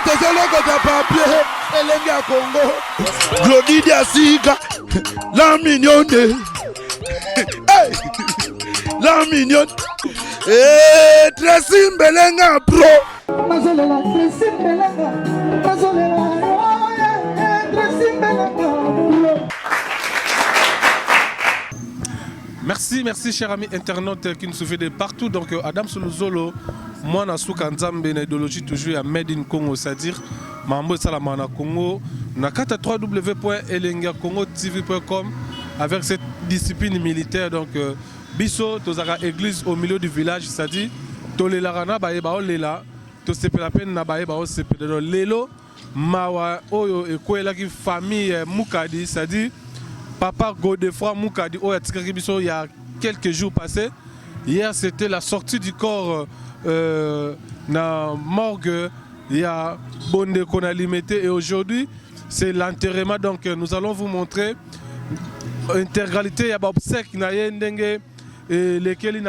Tozolokota papier, Elenga Congo, Glodidia Sika, la mignonne, hey, la mignonne, et Tracy Belenga Pro. Mazolela, Tracy Belenga, Mazolela, Tracy Belenga Pro. Merci chers amis internautes qui nous suivent de partout. Donc Adam Soluzolo, moi na souka nzambe na idéologie toujours à Made in Congo, c'est-à-dire mambo salama na Congo, na kata www.elengakongotv.com avec cette discipline militaire. Donc biso tozaka église au milieu du village, c'est-à-dire tolelarana baeba olela, to sepela pen na baeba o sepela lelo mawa oyo ekwela ki famille Mukadi, c'est-à-dire Papa Godefroy Mukadi, il y a quelques jours passés. Hier, c'était la sortie du corps dans morgue. Il y a Bonde qu'on a limité. Et aujourd'hui, c'est l'enterrement. Donc, nous allons vous montrer l'intégralité. Il y a obsèques, il y a lesquels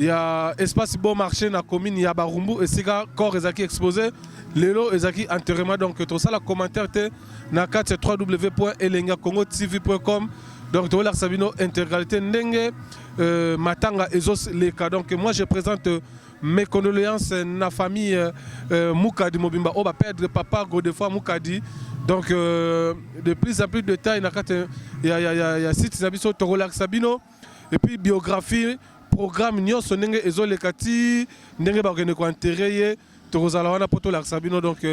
il y a espace bon marché dans la commune, il y a Barumbu et c'est corps qui exposé. Lelo ezaki enterrement. Donc tout ça la commentaire te na carte www.elengakongotv.com. donc tout la sabino intégralité ndenge matanga ezos leka. Donc moi je présente mes condoléances na famille Mukadi Mobimba on va perdre papa Godefroy Mukadi. Donc de plus en plus de détails na carte il y a site sabiso Torola Sabino et puis biographie programme nyonso ndenge ezolekati ndenge ba ko enterrer. Donc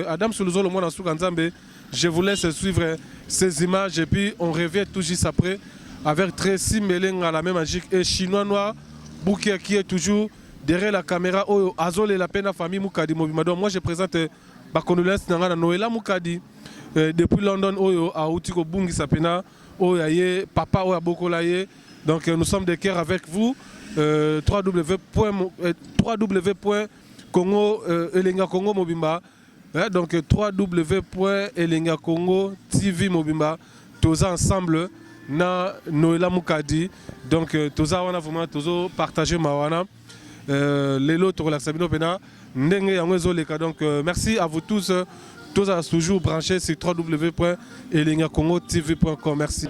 Adam Soluzolo, moi dans Nzambe, je vous laisse suivre ces images et puis on revient tout juste après avec Tracy Belenga, la même magique et Chinois Noir Boukia qui est toujours derrière la caméra. Azol et la peine à famille Mukadi Mobimba. Donc moi je présente ma condoléance à Noëlla Mukadi depuis London à Outiko Bungi Sapena papa Bokolaye. Donc nous sommes de cœur avec vous. Congo Elenga Congo Mobimba, donc www.elengakongotv Mobimba, tous ensemble na Noëlla Mukadi. Donc tous wana vraiment tous partager mawana lelo to la sabino pena ndenge yango ezoleka. Donc merci à vous tous toujours branchés sur www.elengakongotv.com. merci.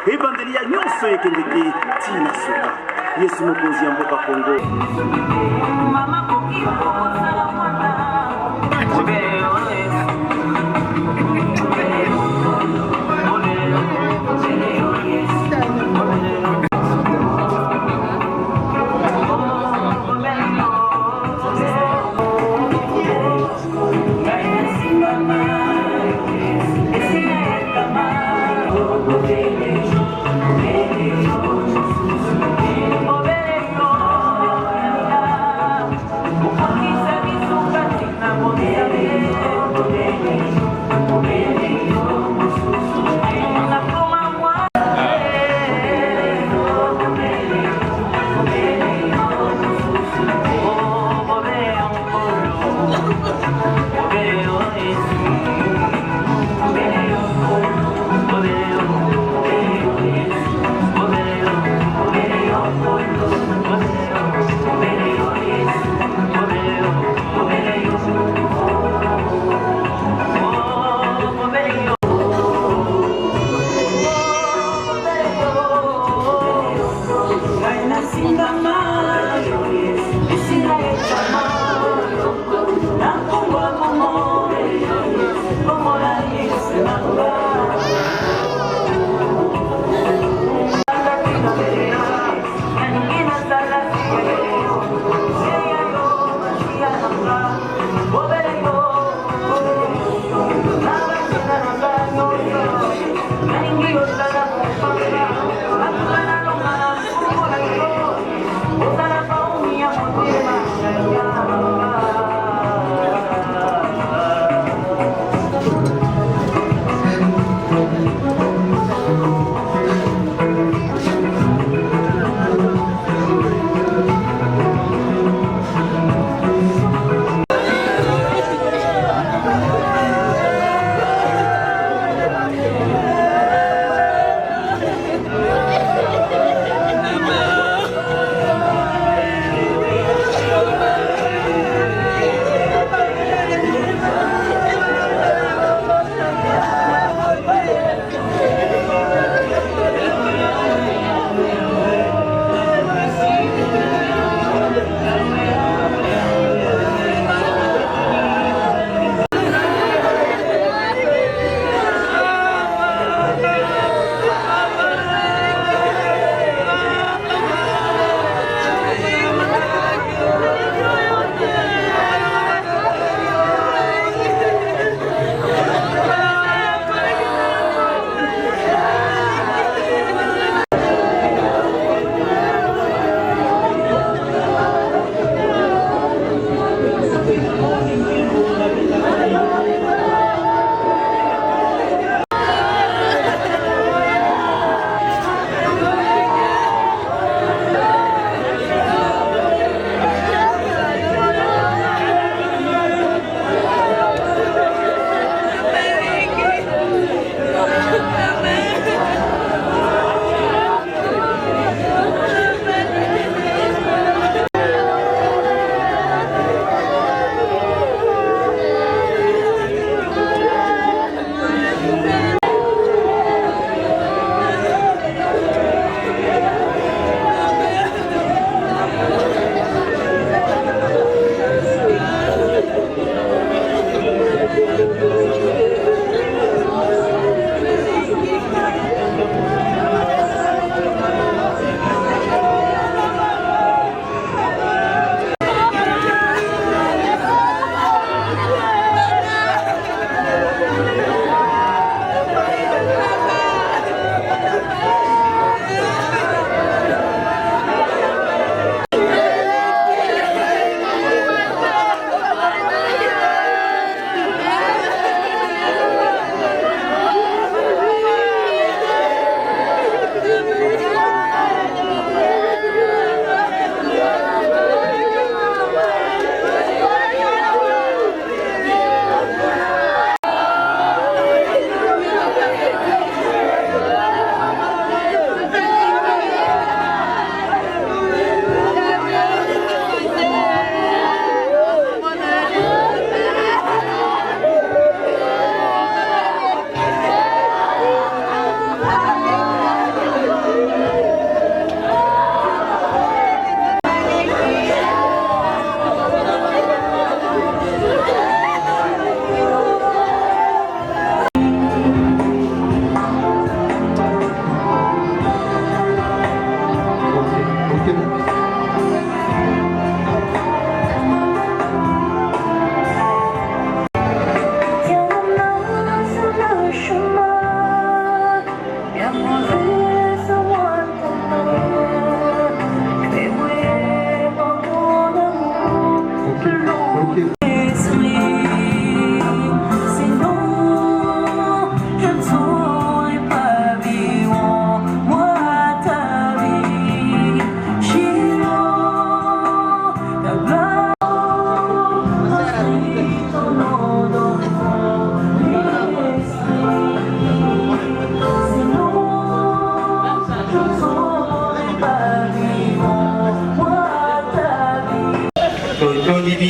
Evangelia nyonso ekendeki tina suka Yesu mokonzi ya mboka Kongo. Mama koki kosala mwana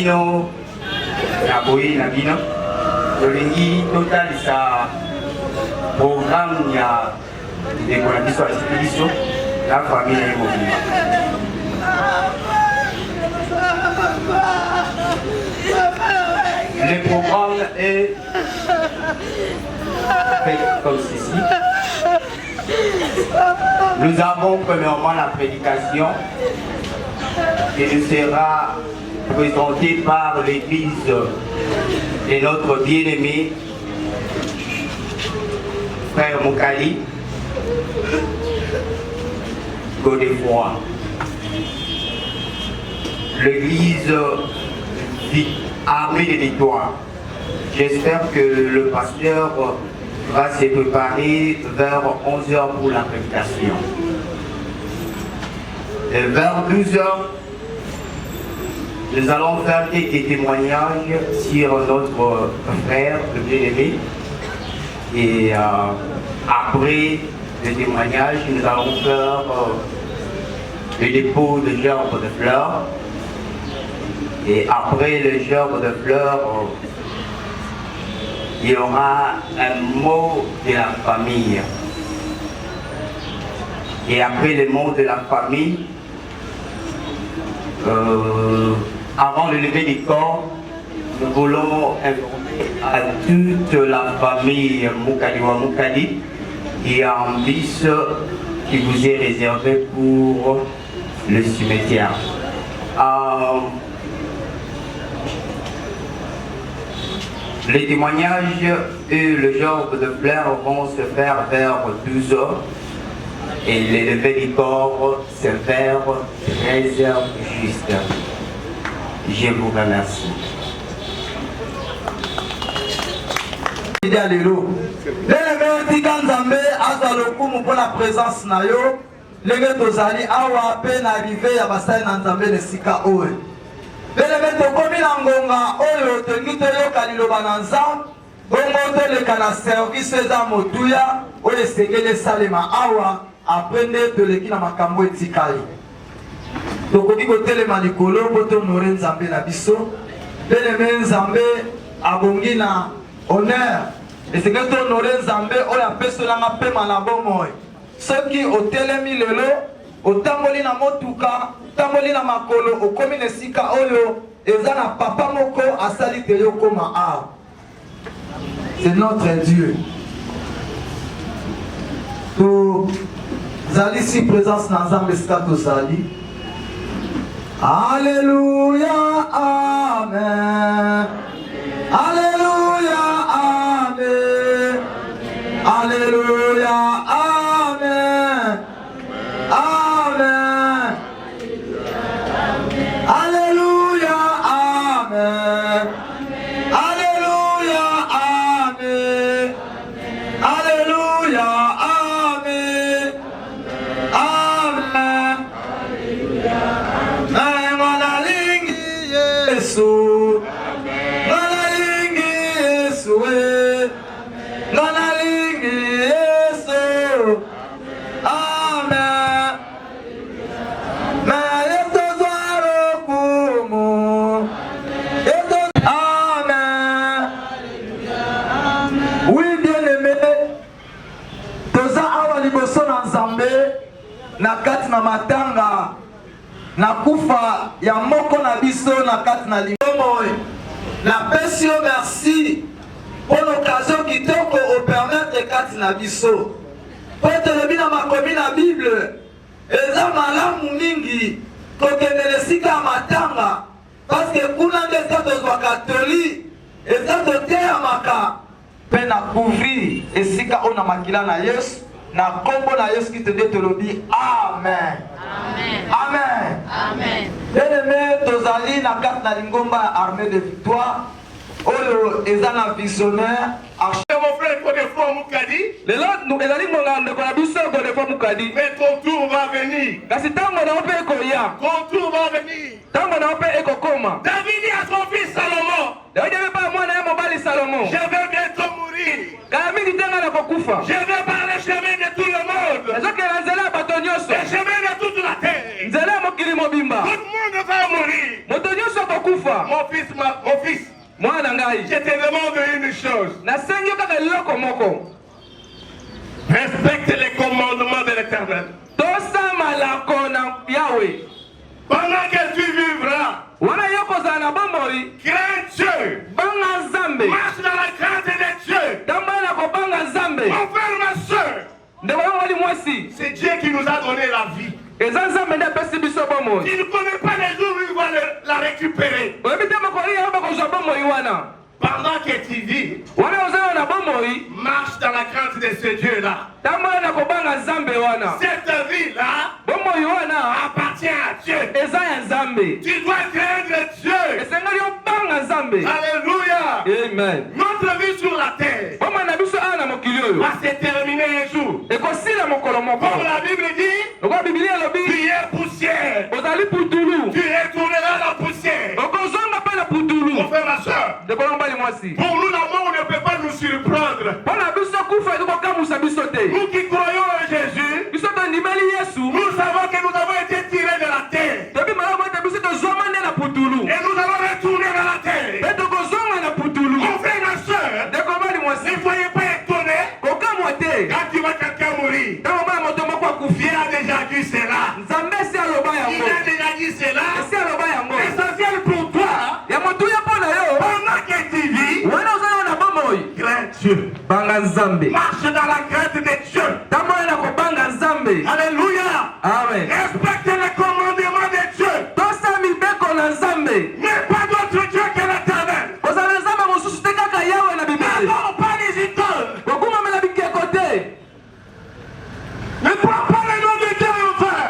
bino na boye na bino tolingi totalisa programme ya ndeko na biso biso la famille mobimba. Le programme est fait comme ceci. Nous avons premièrement la prédication qui nous sera présentée par l'église de notre bien-aimé frère Moukali, Godefroy. L'église dit armée de victoires. J'espère que le pasteur va se préparer vers 11h pour la prédication. Vers 12h, nous allons faire quelques témoignages sur notre frère, le bien-aimé. Et après le témoignage, nous allons faire le dépôt de gerbes de fleurs. Et après le gerbe de fleurs, il y aura un mot de la famille. Et après le mot de la famille, avant le lever du corps, nous voulons informer à toute la famille Moukadiwa Moukadi qu'il y a un bis qui vous est réservé pour le cimetière. Les témoignages et le genre de fleurs vont se faire vers 12h et les levées du corps se vers 13h juste. Je vous remercie. Pour la présence na yo, les tozali awa peine arrivé à Basai Nanzambe de Sika Oe. Les tokomi na ngonga oyo tengi toyoka liloba na nzambe bongo toleka na service eza motuya oyo esengeli esalema awa après nde toleki na makambo etikali tokoki kotelema likolo mpo tonore nzambe na biso beleme nzambe abongi na honneur esengeli tonore nzambe oyo apesonanga pema na bomoi soki otelemi lelo otamboli na motuka tamboli na makolo okomi na esika oyo eza na papa moko asali te yo koma awa. C'est notre Dieu. Tozali si présence na nzambe esika tozali. Alléluia, amen. Alléluia, amen. Alléluia, amen. Amen. Alléluia, amen. Alléluia, amen. Alléluia, amen. Amen. Nganalingi Yesu. Nganalingi Yesu. Nganalingi Yesu. Amen. Amen. Oui, bien-aimé, toza awa liboso na nzambe na kati na matanga na kufa ya moko na biso na kati na limomo. Na pesi yo merci pour l'occasion kitoko o permettre kati na biso. Po tolobi na makomi na Bible eza malamu mingi kokendele sika ya matanga parce que kuna nde eza tozwa katoli eza toteyamaka mpe na couvrir esika oyo na makila na Yesu na kombo na Yesu Kristo nde tolobi amen. Amen. Amen. Bien-aimé, tozali na kati na lingomba ya armée de victoire oyo eza na visionnaire mon frère Godefroy Moukadi. lelo ezali monga ndeko na biso Godefroy Moukadi. Mais ton tour va venir. Kasi ntango na yo mpe ekoya. Ton tour va venir. Ntango na yo mpe ekokoma. David dit à son fils Salomon. Davidi ayebi mwana ye mobali Salomo. Je vais bientôt mourir. Kala mingi te nga na kokufa. Je vais par le chemin de tout le monde. ezokela nzela ya bato nyonso. Le chemin de toute la terre. nzela ya mokili mobimba. Tout le monde va mourir. moto nyonso akokufa. Mon fils. mwana ngai. Je te demande une chose. nasengi yo kaka eloko moko. Respecte les commandements de l'Éternel. tosamalako na Yahweh. Pendant que tu vivras, wana yo kozala na bomoi. crains Dieu. banga nzambe. Marche dans la crainte de Dieu. tambola na kobanga nzambe. Mon frère, ma soeur, ndeko yango wali mwasi. c'est Dieu qui nous a donné la vie. eza nzambe nde apesi biso bomoi. Tu ne connais pas les jours où il va la récupérer. oyebi te mokoli yango bakozwa bomoi wana. pendant que tu vis, marche dans la crainte de ce Dieu-là. Cette vie-là appartient à Dieu. Tu dois craindre Dieu. Alléluia. Amen. Notre vie sur la terre va se terminer un jour. Comme la Bible dit, tu es poussière. Tu retourneras la poussière. Mon frère, ma soeur, pour nous, la mort ne peut pas nous surprendre. Nous qui croyons en Jésus, nous savons que nous avons été tirés de la terre. Et nous allons retourner dans la terre. Mon frère, ma soeur, ne soyez pas étonnés quand tu vois quelqu'un mourir. Il a déjà dit cela. Il a déjà dit cela. L'essentiel pour toi, pendant que tu vis, crains Dieu. Marche dans la crainte de Dieu. Alléluia. Amen. Respecte les commandements de Dieu. Mais pas d'autre Dieu que l'Éternel. N'adore pas les idoles. Ne prends pas le nom de Dieu en vain.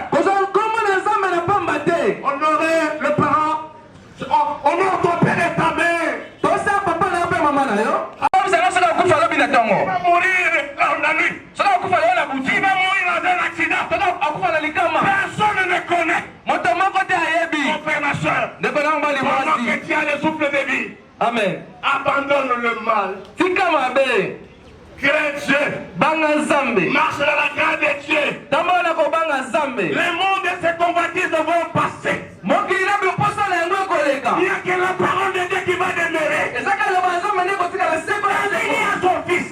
Honorer le parent. Honore ton père et ta mère. Il va mourir la nuit. Il va mourir dans un accident. Personne ne connaît. Mon frère, ma soeur, pendant que tu as le souffle de vie, Amen. abandonne le mal. Crains Dieu. Marche dans la grâce de Dieu. Les mondes et ses convoitises vont passer. Il n'y a que la parole de Dieu qui va demeurer. Il y a son fils.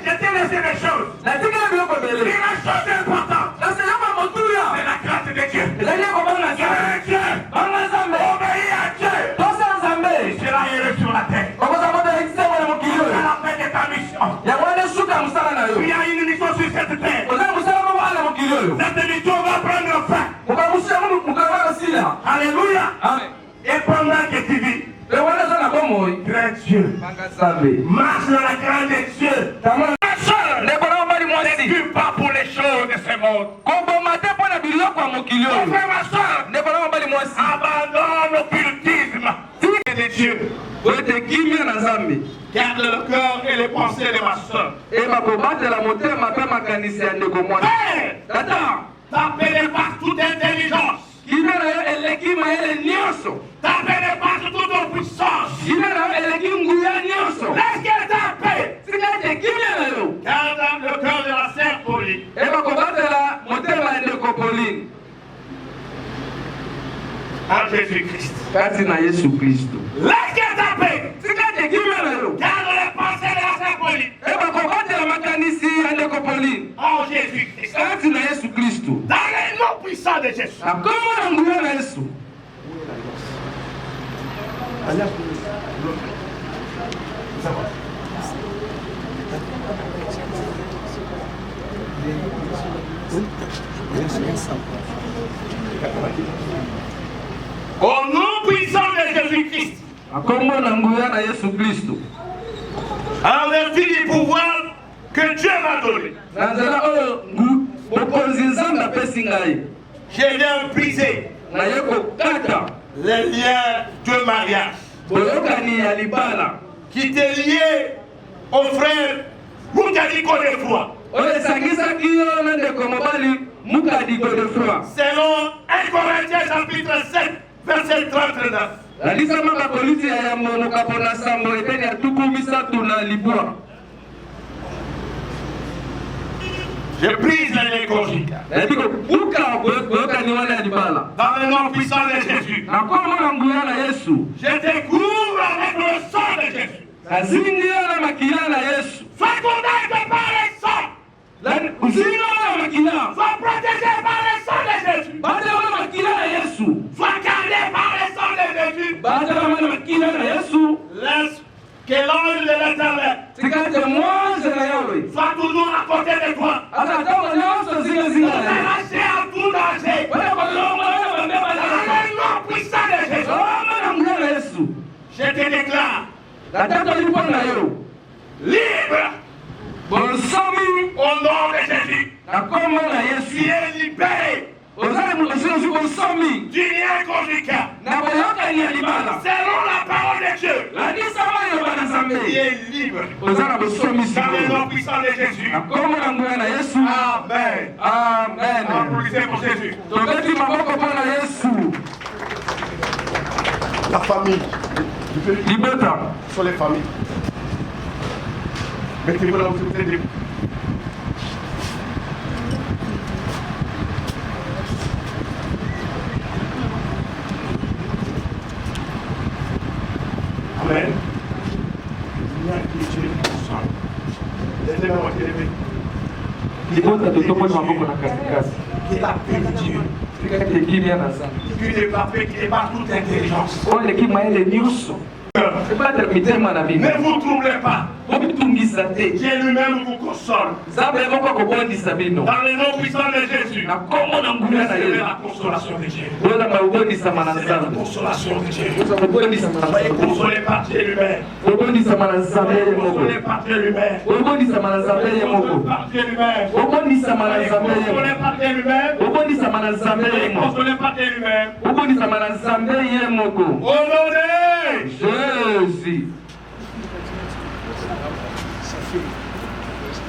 Je t'ai laissé des choses. Et la chose importante, c'est la grâce de Dieu. Crains Dieu. Obéis à Dieu. Tu seras heureux sur la terre. À la fin de ta mission. Il y a une mission sur cette terre. Cette mission va prendre fin. Alléluia. Et pendant que tu vis, crains Dieu. Marche dans la grâce de Dieu. Ne t'occupe pas pour les choses de ce monde. Abandonne l'occultisme de Dieu. Garde le cœur et les pensées de ma soeur. T'appelez par toute intelligence. T'appelez par toute puissance. Laisse qu'elle t'appelle. Garde le cœur de la sœur Pauline. En Jésus-Christ. Laisse qu'elle t'appelle. Garde les pensées de la sœur Pauline. En Jésus-Christ. Dans le nom puissant de Jésus. Au nom puissant de Jésus-Christ. En vertu du pouvoir que Dieu m'a donné, je viens briser les liens de mariage qui te liaient au frère Moukadi Godefroy. Selon 1 Corinthiens chapitre 7, verset 39. Je brise les liens conjugales. Dans le nom puissant de Jésus. Je te couvre avec le sang de Jésus. Sois condamné par le sang. Sois protégé par le sang de Jésus. Sois gardé par le sang de Jésus. Laisse que l'ange de l'Éternel soit toujours à côté de toi. Lâché à tout danger. Dans le nom puissant de Jésus. La date du pont libre Bonsomi au nom de Jésus. na kombo na Yesu. Tu es libéré Ozali musozi bonsomi du lien conjugal. na boyokani ya libala. Selon la parole de Dieu, Landisama yoba na tu Nzambe. es libre. Oza na bosomi Dans le sikoyo. nom puissant de Jésus. Na kombo na nguya na Yesu. Amen. Amen. Applaudissez pour Jésus. Tobeti maboko mpo na Yesu. La famille. Libeta. Ce sont les familles. Mettez-vous là où vous êtes. Amen. Libota totoponi maboko na katikati. Que la paix de Dieu, Tikati kimia na Nzambe. que la paix qui dépasse toute intelligence, Oyo lekima ele nyuso. Ebata mitema na bino. ne vous troublez pas. Obitungisa te. Dieu lui-même vous console. Nzambe moko akobondisa bino. Dans le nom puissant de Jésus, Na kombo na nguya na recevez Yesu. la consolation de Dieu. Oza mabondisama na C'est la Nzambe. consolation de Dieu. Oza mabondisama na Soyez Nzambe. consolés par Dieu lui-même. Obondisama na Nzambe ye moko. Consolés par Dieu lui-même. Obondisama na Nzambe ye moko. Consolés par Dieu lui-même. Obondisama na Soyez Nzambe ye consolés moko. par Dieu lui-même. Obondisama na Nzambe ye Soyez moko. consolés par Dieu lui-même. Obondisama na Nzambe ye moko. Au nom de Jésus.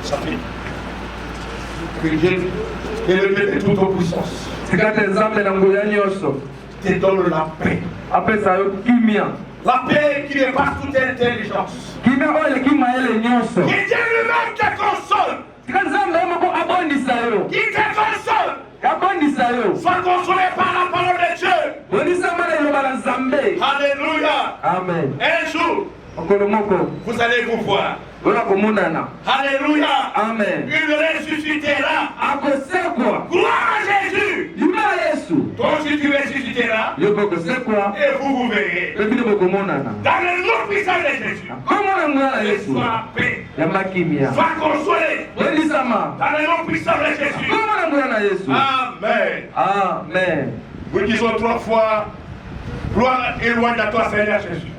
sa fille. Que Dieu, élevé de toute puissance, Tikate Nzambe na nguya nyonso. te donne la paix. Apesa yo kimia. La paix qui dépasse toute intelligence. Kimia oyo lekima ele nyonso. Que Dieu lui-même te console. Tika Nzambe ye moko abondisa yo. Qui te console. Abondisa yo. Sois consolé par la parole de Dieu. Bondisama na liloba na Nzambe. Alléluia. Amen. Un jour, Mokolo moko. vous allez vous voir. Oyo akomonana. Alléluia. Amen. Il ressuscitera. Akosekwa. Gloire à Jésus. Lima Yesu. Toi aussi tu ressusciteras. Yo bokosekwa. Et vous verrez. Pe bino bokomonana. Dans le nom puissant de Jésus. Kombo na nguya na Yesu. Sois paix. Yamba kimia. Sois consolé. Bondisama. Dans le nom puissant de Jésus. Kombo na nguya na Yesu. Amen. Amen. Nous disons 3 fois, gloire et louange à toi Seigneur Jésus.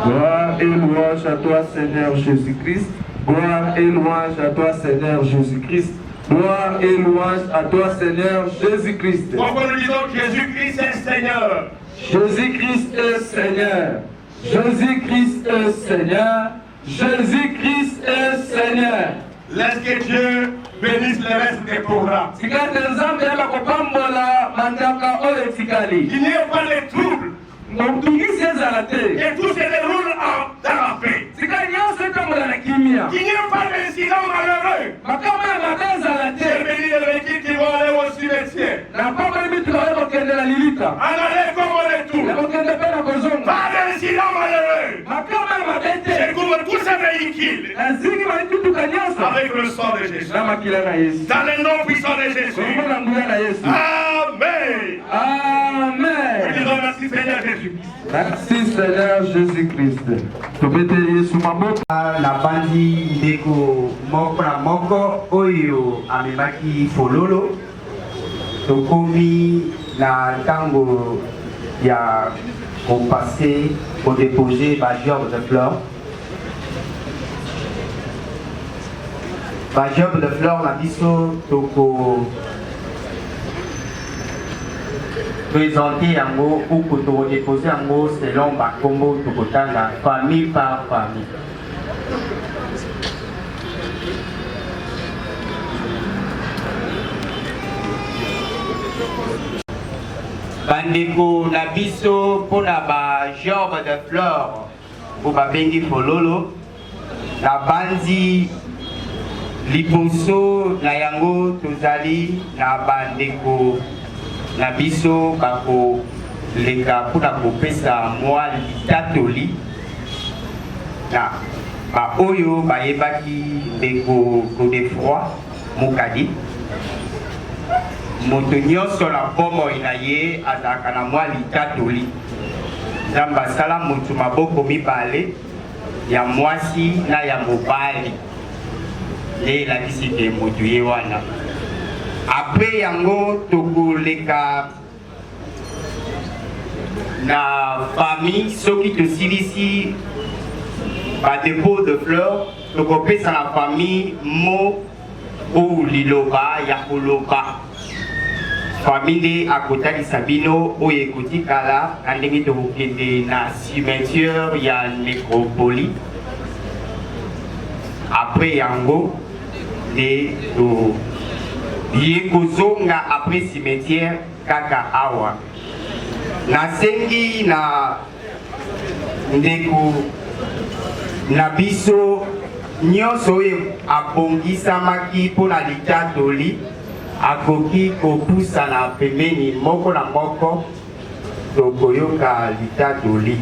Gloire et louange à toi, Seigneur Jésus-Christ. Gloire et louange à toi, Seigneur Jésus-Christ. Gloire et louange à toi, Seigneur Jésus-Christ. Pourquoi nous disons Jésus-Christ est Seigneur. Jésus-Christ est Seigneur. Jésus-Christ est Seigneur. Jésus-Christ est Seigneur. Laisse que Dieu bénisse le reste des programmes. Tikate Nzambe yaba kopambola mandaka oyo etikali. Il n'y a pas de trouble. Motungisi ezala te. Et tout se déroule dans la paix. Tikali nyonso etambola na kimia. Il n'y a pas d'incident malheureux. Makambo ya mabe ezala J'ai te. béni les équipes qui vont aller au cimetière. Na pamba mituka oyo kokendela lilita. En aller comme en retour. Nakokende mpe na kozonga. Pas d'incident malheureux. Makambo ya mabe te. Je couvre tous ces véhicules Nazingi mamituka nyonso. avec le sang de Jésus. Na makila na Yesu. Dans le nom puissant de Jésus. Kombo na nguya na Yesu. Amen. Nous Amen. disons merci Seigneur Jésus. Merci Seigneur Jésus-Christ. Tobete Yesu maboko. Na bandi ndeko moko na moko oyo amemaki fololo tokomi na ntango ya kopase kodepose bagerbe de fleur bagerbe de fleur na biso toko présenter yango ou kodepose yango selon bakombo tokotanga famille par famille. Bandeko na biso pona ba gerbe de fleur ou ba bengi fololo na banzi liboso na yango tozali na bandeko na biso bako leka pona kopesa mwa litatoli na ba oyo bayebaki ndeko Godefroy Mokadi moto nyonso na bomoi na ye azalaka na mwa litatoli. Nzambe asala moto maboko mibale ya mwasi na ya mobali nde elakisi ke moto ye wana. Apres yango tokoleka na famille soki tosilisi dépôt de fleurs, le copé dans la famille Mo ou Liloba, Yakoloba. Famille à côté de Sabino, ou Yekouti Kala, à limite de la cimetière, il y a une nécropolie. Après Yango, de Yekozonga après cimetière, Kaka Awa. Na sengi na ndeko na biso nyonso oyo abongisamaki mpona litatoli akoki kopusa na pembeni moko na moko tokoyoka litatoli.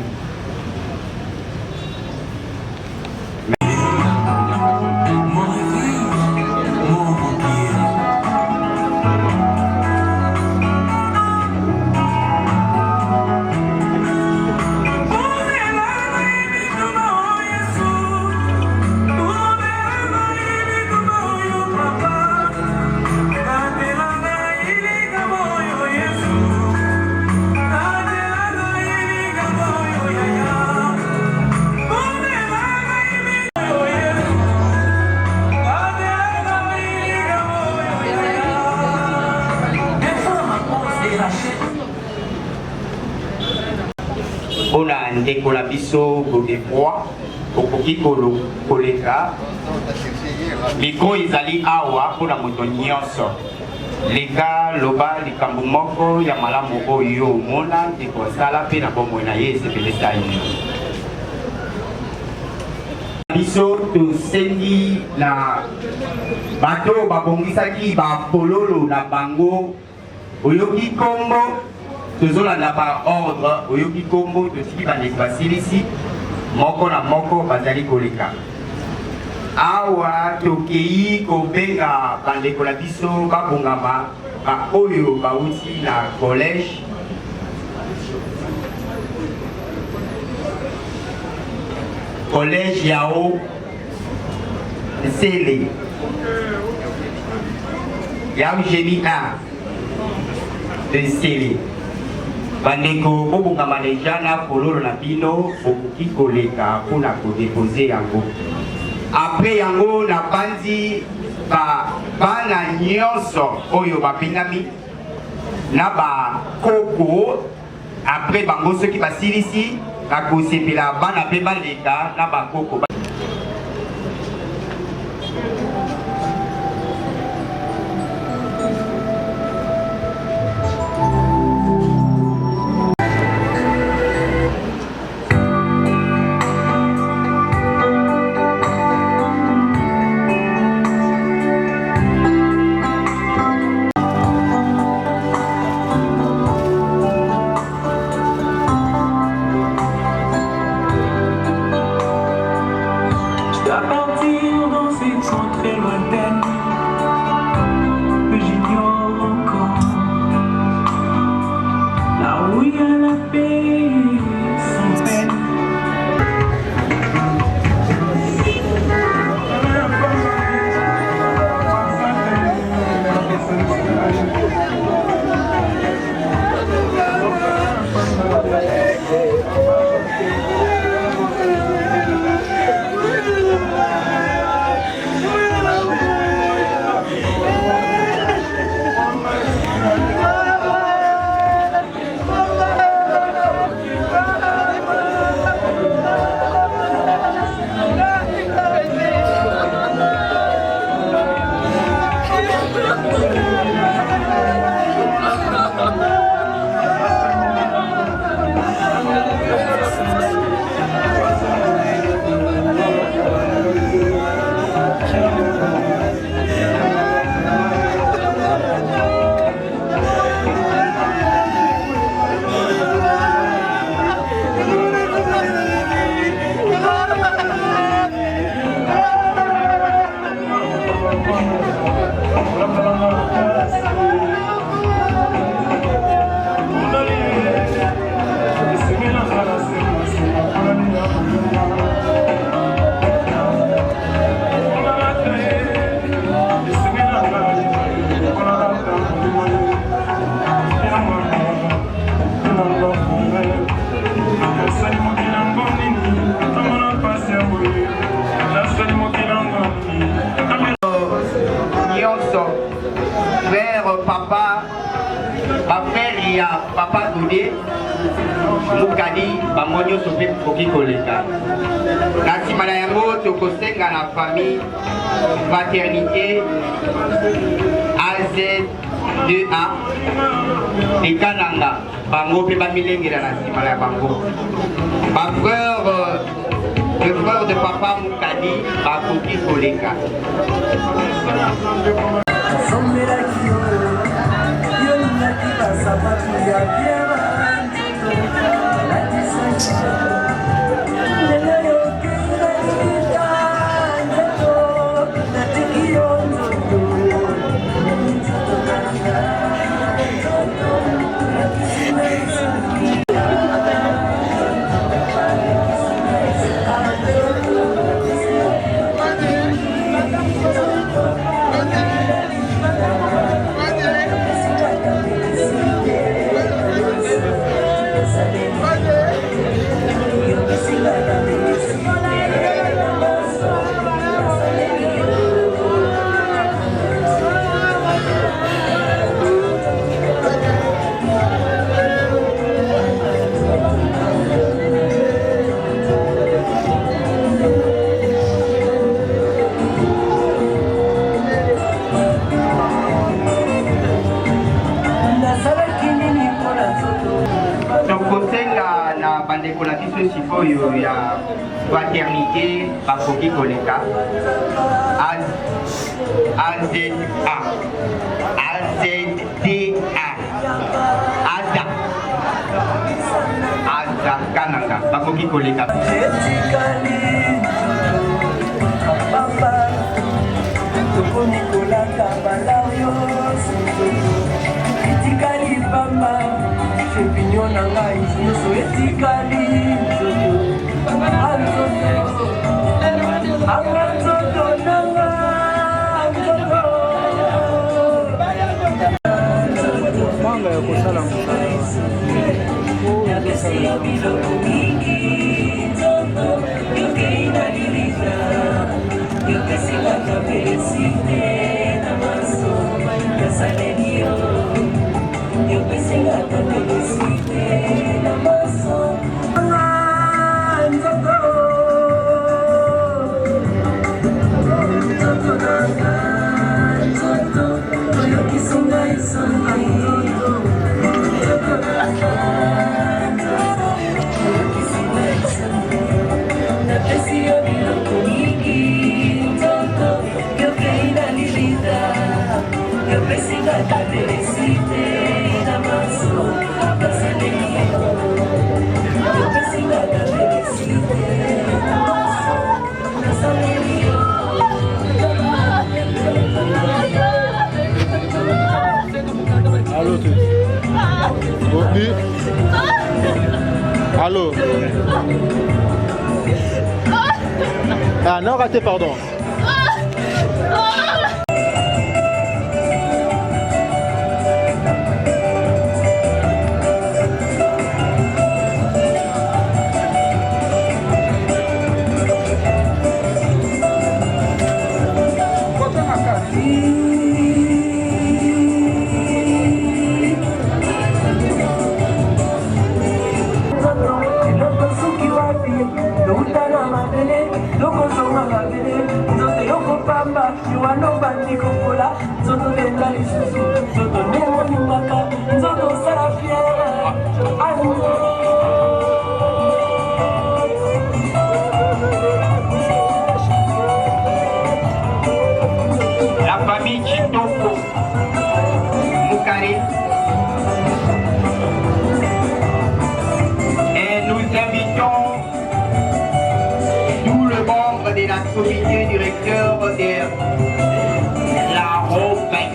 Ona ndeko na biso Godefroid okoki koleka mikro ezali awa mpona moto nyonso leka loba likambo moko ya malamu oyo omona ndeko asala mpe na bomoi na ye esepelisa ye biso tosengi na bato babongisaki bapololo na bango oyoki kombo tozolanda par ordre oyoki kombo tosiki bandeko basilisi moko na moko bazali koleka awa tokei kobenga bandeko na biso babongama baoyo bauti na collège yao Sele yao génie 1 de Sele bandeko bobongama deja na fololo na bino bokoki koleka mpona kodepose yango apres yango na bandi bana nyonso oyo babengami na bakoko apres bango soki basilisi bakosepela bana mpe baleka na bakoko Sali mo kinang bom nini, tamana pasi ya boye. frère papa, ma frère il y a papa Goudé, Mukadi, Bamonyo Sope Koki Koleka. Na simana yango tokosenga na famille fraternité AZ2A Ekananga bango pe bamilengela na simana ya bango. Ma frère le frère de papa Mukadi Bakoki Koleka. Sifoyo ya fraternité Bakoki Koleka AZA Kananga Bakoki Koleka. Opinion nanga iso etikali manga ya kosala Allô. Ah non, raté, pardon. La famille Chitoko Mukari. Et nous invitons tout le membre de la comité directeur de la Robin,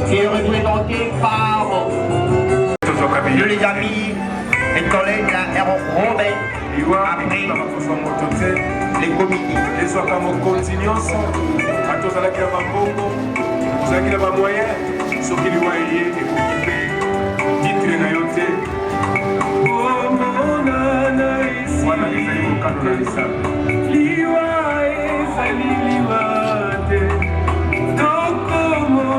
qui est représenté par les amis et collègues de la Robin, après les comités. atozalaki na bambongo ozalaki na bamoyen soki liwa eye ekokipe titre na yo te wana ezali mokano na lisano liwa ezali liwa te tokomo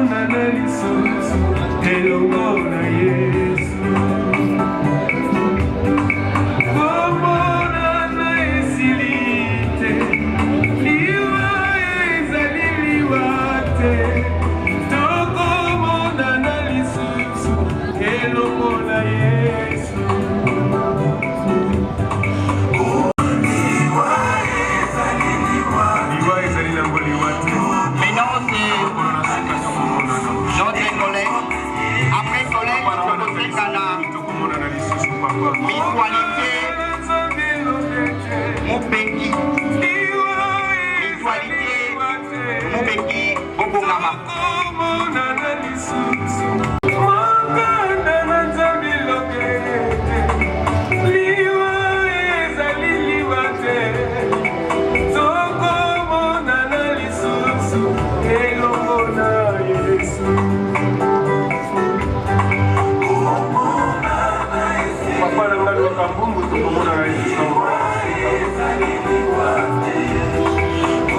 Bongama.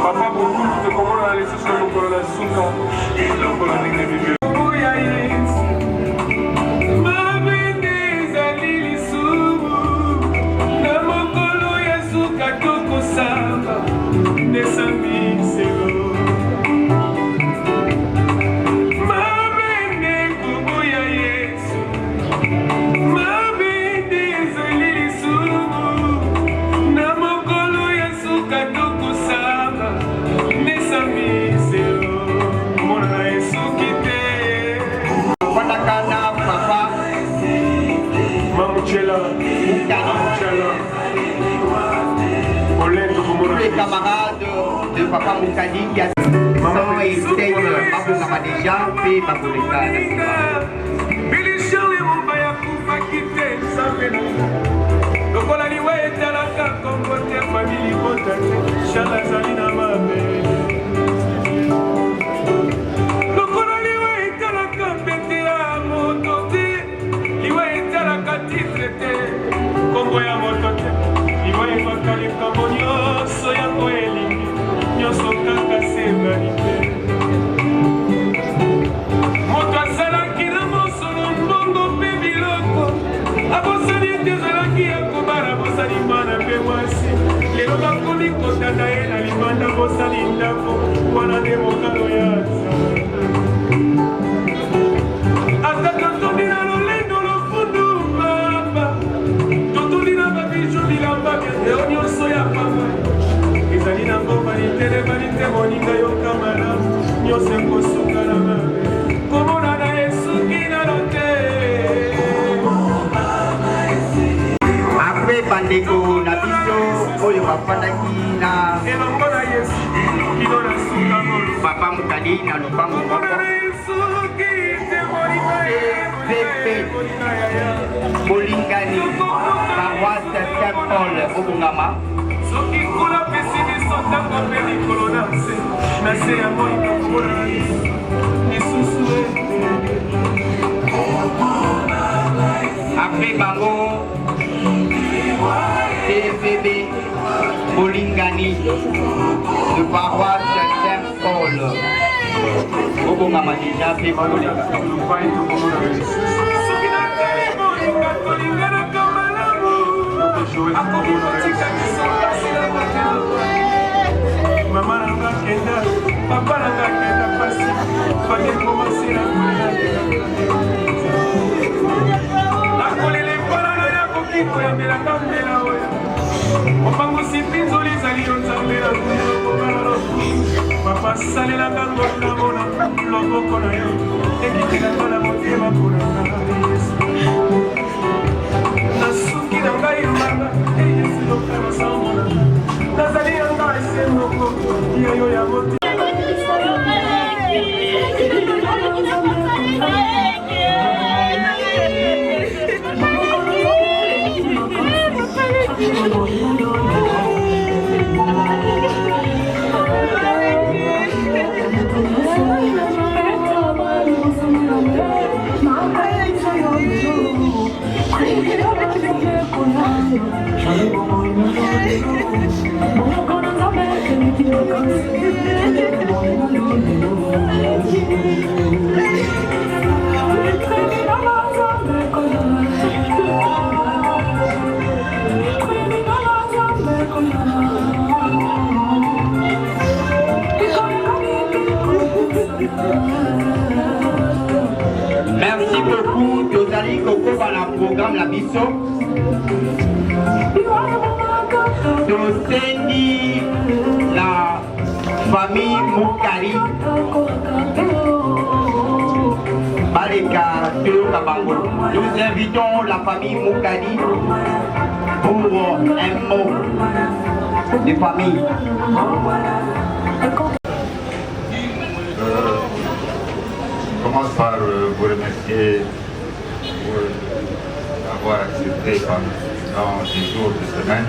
Papa Boubou, tu te commandes à laisser sur le col de la souka. Le col de la souka. Les camarades de Papa Moukadi qui sont été Mabongama déjà fait Baboleka. Après bandeko na biso oyo bafandaki na Papa Moukadi na lopango moko Bolingani paroisse Saint-Paul au Bongama. Après bango TFB Bolingani de paroisse Saint-Paul au Bongama déjà fait Bolingani. Maman n'a kenda, papa n'a kenda pasi, fallait commencer la kolela. Les parents ya kokiko ya mela kambela oya. Opango sipinzo lizali onzambela kuyo papa salela kango na mona loboko na yo. Ekitela kala motema kuna Yesu. Nasuki na ngai mama, Yesu lokana samona. Nazali anga esemoko, yo ya moti. Merci beaucoup, Tozali Koko dans la programme La Bisso. Tosendi la famille Moukari. Baleka Teo Kabango. Nous invitons la famille Moukari pour un mot de famille. commence par vous remercier pour avoir accepté pendant des jours de semaine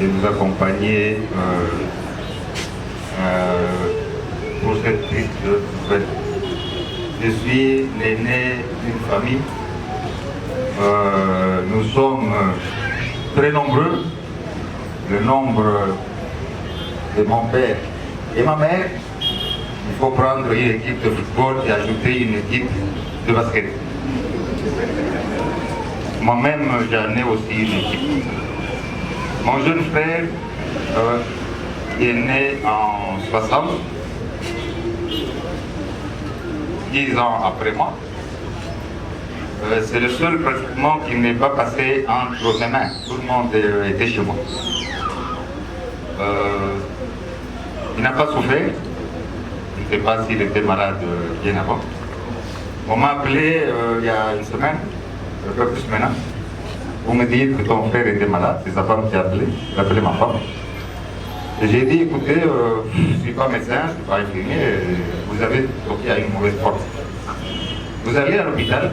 de nous accompagner pour cette triste nouvelle. Je suis l'aîné d'une famille. Nous sommes très nombreux. Le nombre de mon père et ma mère, il faut prendre une équipe de football et ajouter une équipe de basket. Moi-même, j'en ai aussi une équipe. Mon jeune frère est né en 60, 10 ans après moi. C'est le seul pratiquement qui n'est pas passé entre mes mains. Tout le monde était chez moi. Il n'a pas souffert. Je ne sais pas s'il était malade bien avant. On m'a appelé il y a une semaine, un peu plus maintenant, pour me dire que ton frère était malade. C'est sa femme qui a appelé. J'ai appelé ma femme. Et j'ai dit, écoutez, je ne suis pas médecin, je ne suis pas infirmier, vous avez toqué à une mauvaise porte. Vous allez à l'hôpital,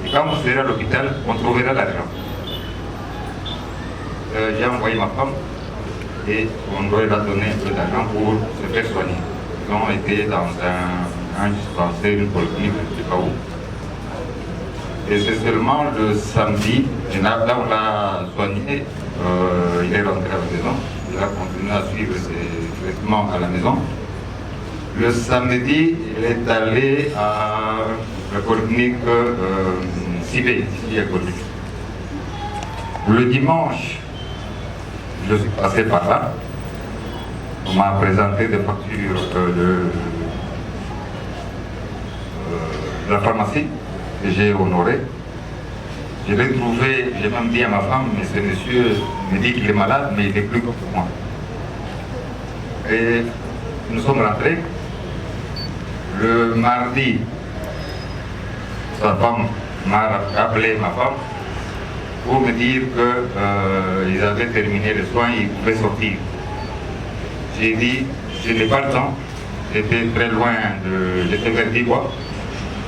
et quand vous serez à l'hôpital, on trouvera l'argent. J'ai envoyé ma femme, et on leur a donné un peu d'argent pour se faire soigner. Ils ont été dans un dispensaire, une polyclinique, je ne sais pas où. Et c'est seulement le samedi, là on l'a soigné, il est rentré à la maison, il a continué à suivre ses traitements à la maison. Le samedi, il est allé à la polyclinique Cibé, ici à côté. Le dimanche, je suis passé par là. On m'a présenté des factures de la pharmacie que j'ai honoré. Je l'ai trouvé, j'ai même dit à ma femme, mais ce monsieur me dit qu'il est malade, mais il est plus gros que moi. Et nous sommes rentrés. Le mardi, sa femme m'a appelé, ma femme, pour me dire qu'ils avaient terminé les soins, ils pouvaient sortir. J'ai dit, je n'ai pas le temps, j'étais très loin, j'étais vers Digois.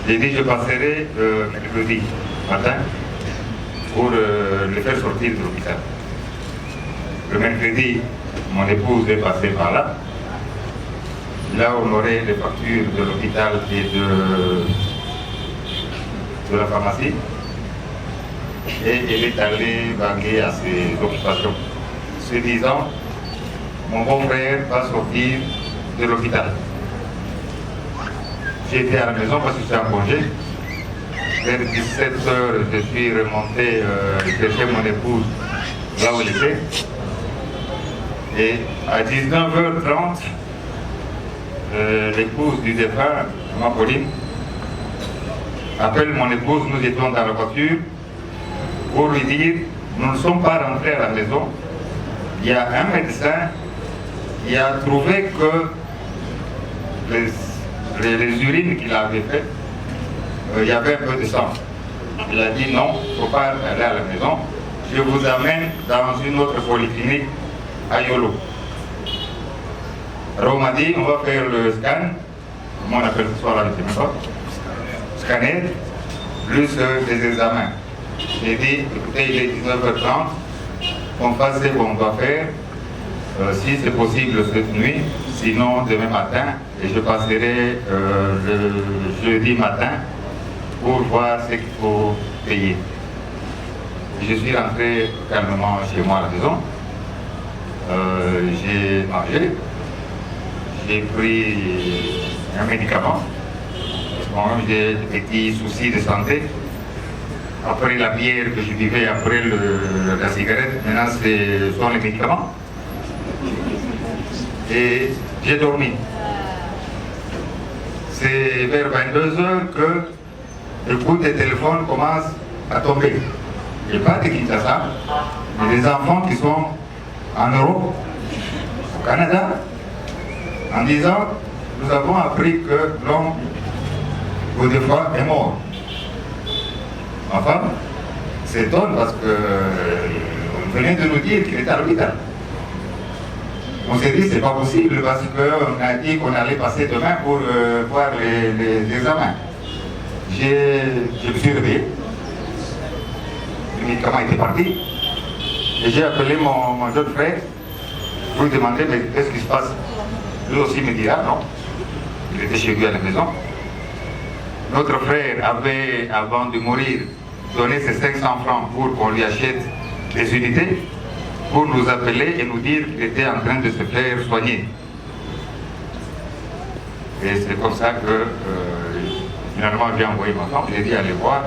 J'ai dit, je passerai mercredi matin pour les faire sortir de l'hôpital. Le mercredi, mon épouse est passée par là. Là, on aurait les factures de l'hôpital et de la pharmacie. Et elle est allée vaguer à ses occupations. Se disant, mon bon frère va sortir de l'hôpital. J'étais à la maison parce que j'étais en congé. Vers 17h, je suis remonté chercher mon épouse là où elle était. Et à 19h30, l'épouse du défunt, ma Pauline, appelle mon épouse, nous étions dans la voiture, pour lui dire, nous ne sommes pas rentrés à la maison. Il y a un médecin qui a trouvé que les urines qu'il avait faites, il y avait un peu de sang. Il a dit non, il ne faut pas aller à la maison. Je vous amène dans une autre polyclinique à Yolo. Alors on m'a dit, on va faire le scan, comment on appelle ce soir là, je ne sais même pas, scanner, plus des examens. J'ai dit, écoutez, il est 19h30, on fasse ce qu'on doit faire, si c'est possible cette nuit, sinon demain matin, et je passerai le jeudi matin pour voir ce qu'il faut payer. Je suis rentré calmement chez moi à la maison, j'ai mangé, j'ai pris un médicament, bon, j'ai des petits soucis de santé. Après la bière que je buvais, après la cigarette, maintenant ce sont les médicaments. Et j'ai dormi. C'est vers 22h que le coup de téléphone commence à tomber. Et pas de Kinshasa, mais des enfants qui sont en Europe, au Canada, en disant, nous avons appris que l'homme au défunt est mort. Ma femme s'étonne parce qu'on venait de nous dire qu'il était à l'hôpital. On s'est dit c'est pas possible parce qu'on a dit qu'on allait passer demain pour voir les examens. je me suis réveillé. Le médicament était parti. Et j'ai appelé mon jeune frère pour lui demander mais qu'est-ce qui se passe. Lui aussi me dira non. Il était chez lui à la maison. Notre frère avait, avant de mourir, donné ses 500 francs pour qu'on lui achète des unités, pour nous appeler et nous dire qu'il était en train de se faire soigner. Et c'est comme ça que finalement j'ai envoyé ma femme, j'ai dit allez voir,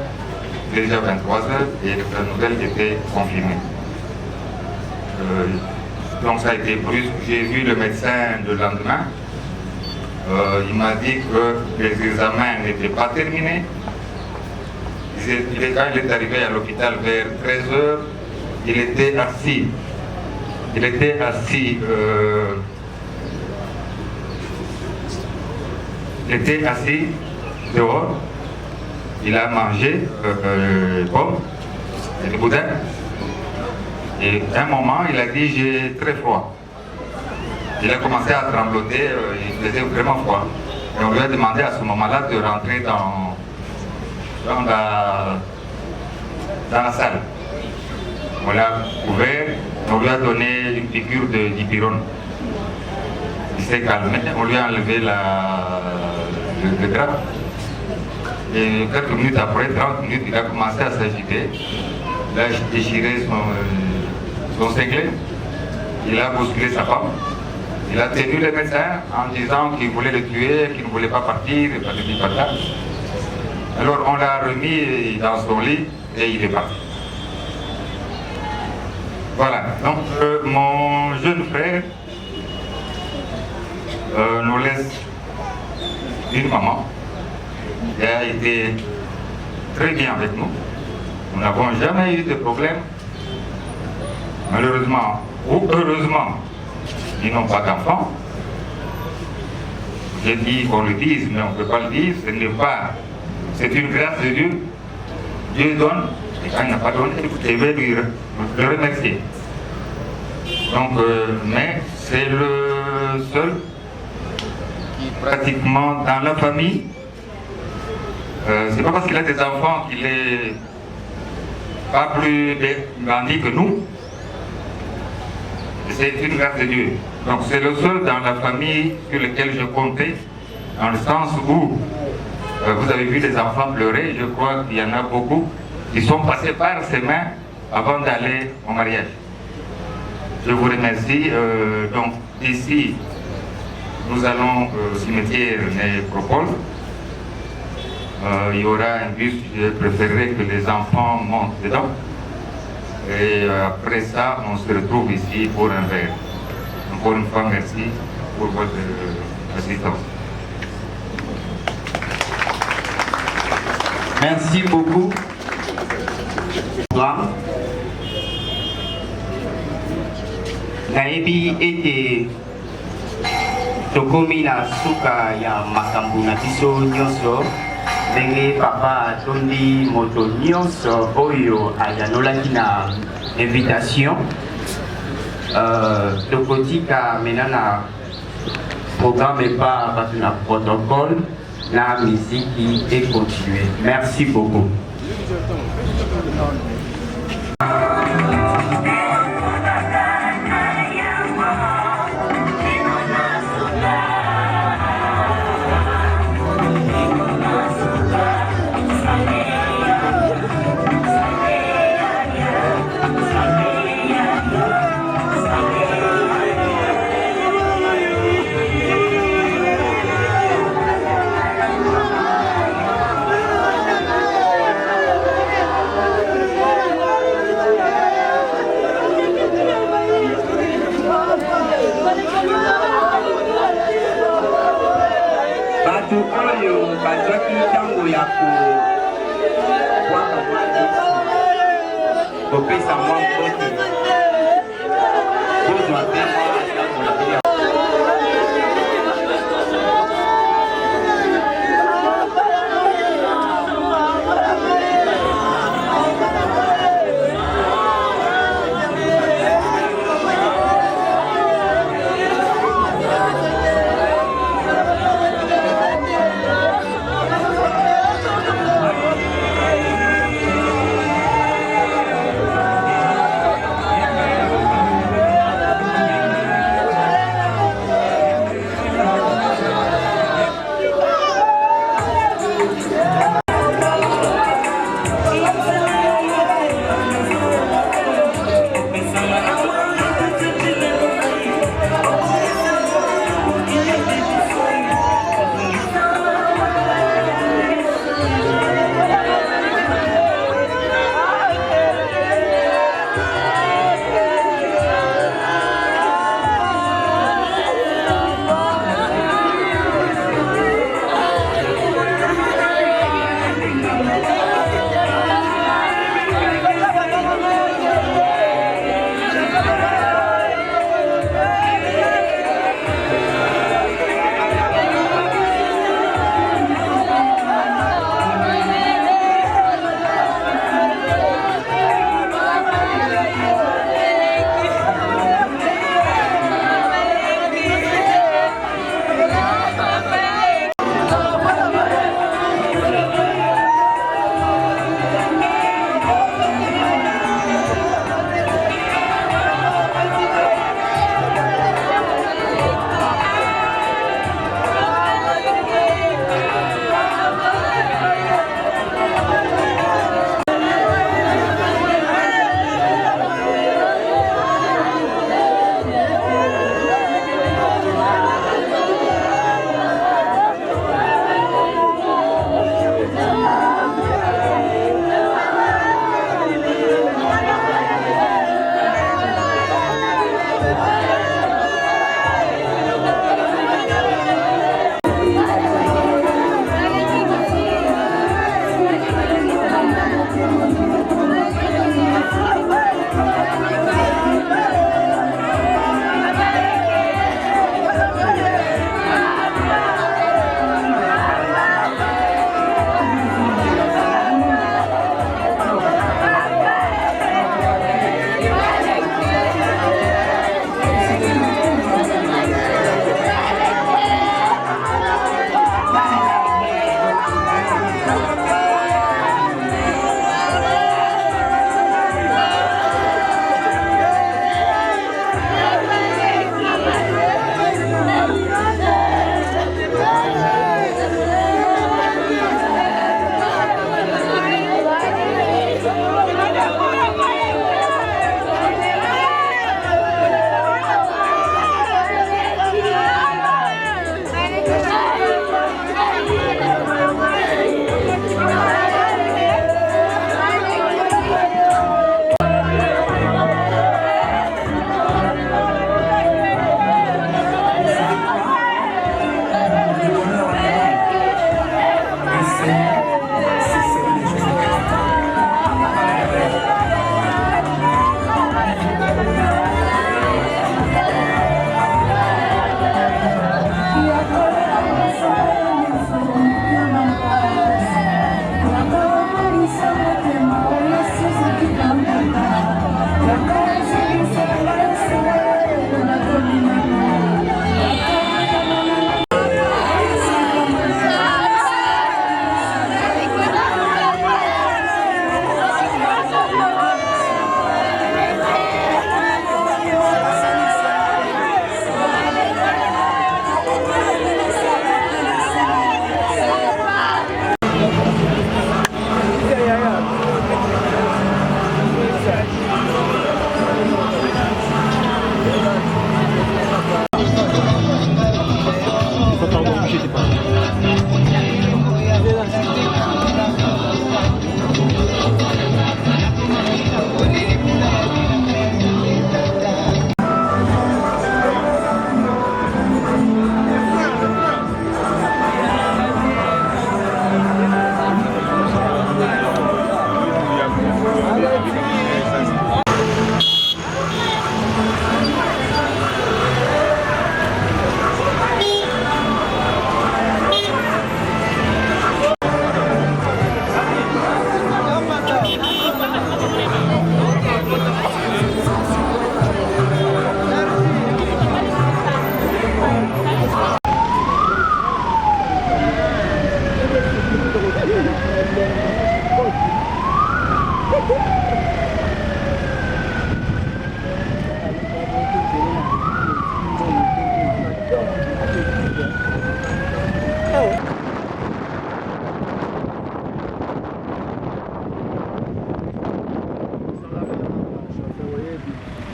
il est déjà 23 h et la nouvelle était confirmée. Donc ça a été brusque, j'ai vu le médecin le lendemain, il m'a dit que les examens n'étaient pas terminés. Quand il est arrivé à l'hôpital vers 13 h, il était assis. Il était assis. Il était assis dehors. Il a mangé pommes et du boudin. Et à un moment, il a dit j'ai très froid. Il a commencé à trembloter, il faisait vraiment froid. Et on lui a demandé à ce moment-là de rentrer dans la salle. On l'a ouvert, on lui a donné une piqûre de dipyrone. Il s'est calmé, on lui a enlevé le drap. Et quelques minutes après, 30 minutes, il a commencé à s'agiter. Il a déchiré son cinglet. Il a bousculé sa femme. Il a tenu le médecin en disant qu'il voulait le tuer, qu'il ne voulait pas partir, et patati patata. Alors on l'a remis dans son lit et il est parti. Voilà, donc mon jeune frère nous laisse une maman qui a été très bien avec nous. Nous n'avons jamais eu de problème. Malheureusement ou heureusement, ils n'ont pas d'enfants. J'ai dit qu'on le dise, mais on ne peut pas le dire. Ce n'est pas. C'est une grâce de Dieu. Dieu donne, et quand il n'a pas donné, je vais le remercier. Donc, mais c'est le seul qui pratiquement dans la famille, c'est pas parce qu'il a des enfants qu'il est pas plus grandi que nous. C'est une grâce de Dieu. Donc c'est le seul dans la famille sur lequel je comptais, dans le sens où vous avez vu les enfants pleurer, je crois qu'il y en a beaucoup qui sont passés par ses mains avant d'aller au mariage. Je vous remercie. Donc ici, nous allons au cimetière Nécropole. Il y aura un bus, je préférerais que les enfants montent dedans. Et après ça, on se retrouve ici pour un verre. Encore une fois, merci pour votre assistance. Merci beaucoup. Naebi ete tokomi na suka ya makambo na biso nyonso. Ndenge papa atondi moto nyonso oyo ayanolaki na invitation. Tokotika maintenant na programme pas parce na protocole la musique est continuée. Merci beaucoup.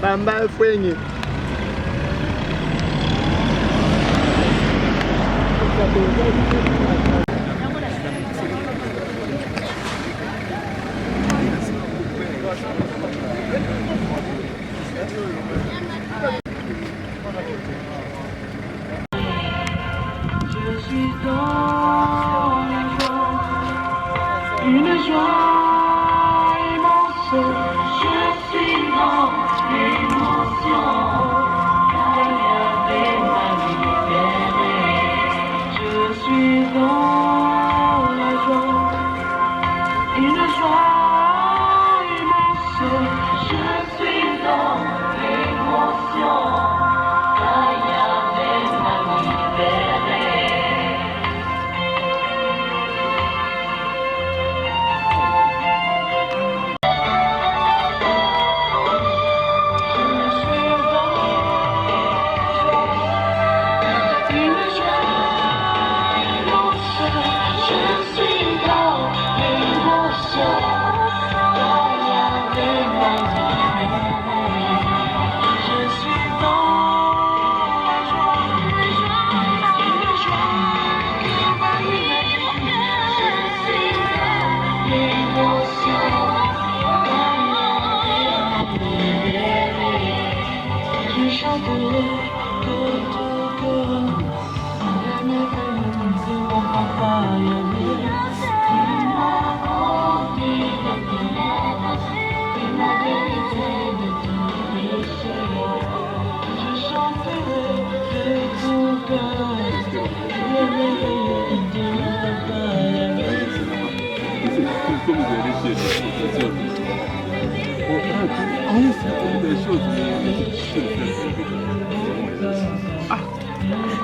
Bamba fwenye. Je suis dans la joie, une joie immense. Je suis dans l'émotion, car il y avait ma libérée. Je suis dans la joie, une joie immense. Je suis dans l'émotion, car il y avait ma libérée.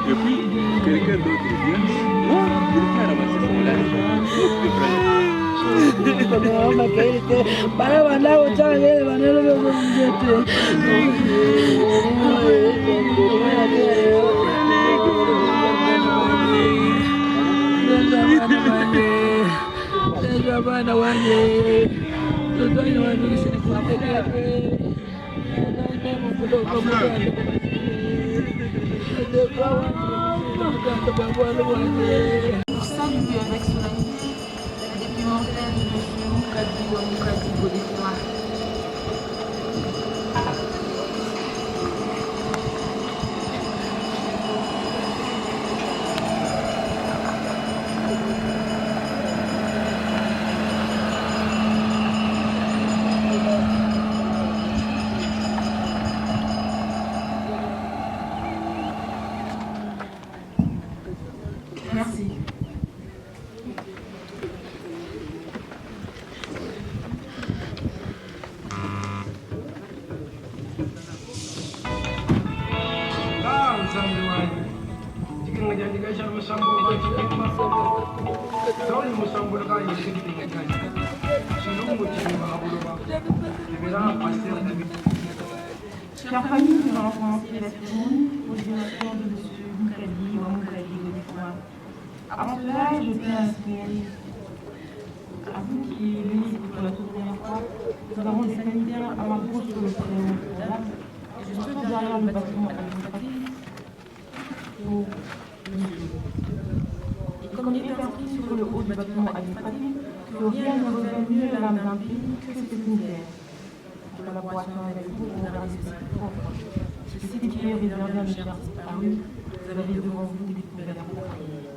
Et puis, quelqu'un d'autre vient, il fait ramasser son Pour saluer avec solennité les documentaires de M. Moukadi Godefroid. Merci. Chers familles, nous allons commencer la cérémonie pour l'élévation de M. Moukadi Godefroid. Avant cela, je tiens à signaler à vous qui venez pour la toute première fois, nous avons des sanitaires à ma gauche sur le prénom de la dame, et je suis derrière le bâtiment administratif pour le monsieur. Et comme il est inscrit sur le haut du bâtiment administratif, que rien ne revient mieux à l'âme d'un pays que cette unitaire. En collaboration avec vous pour garder ce site propre. Ce site qui est réservé à mes chers disparus, vous avez devant vous des découvertes pour prier.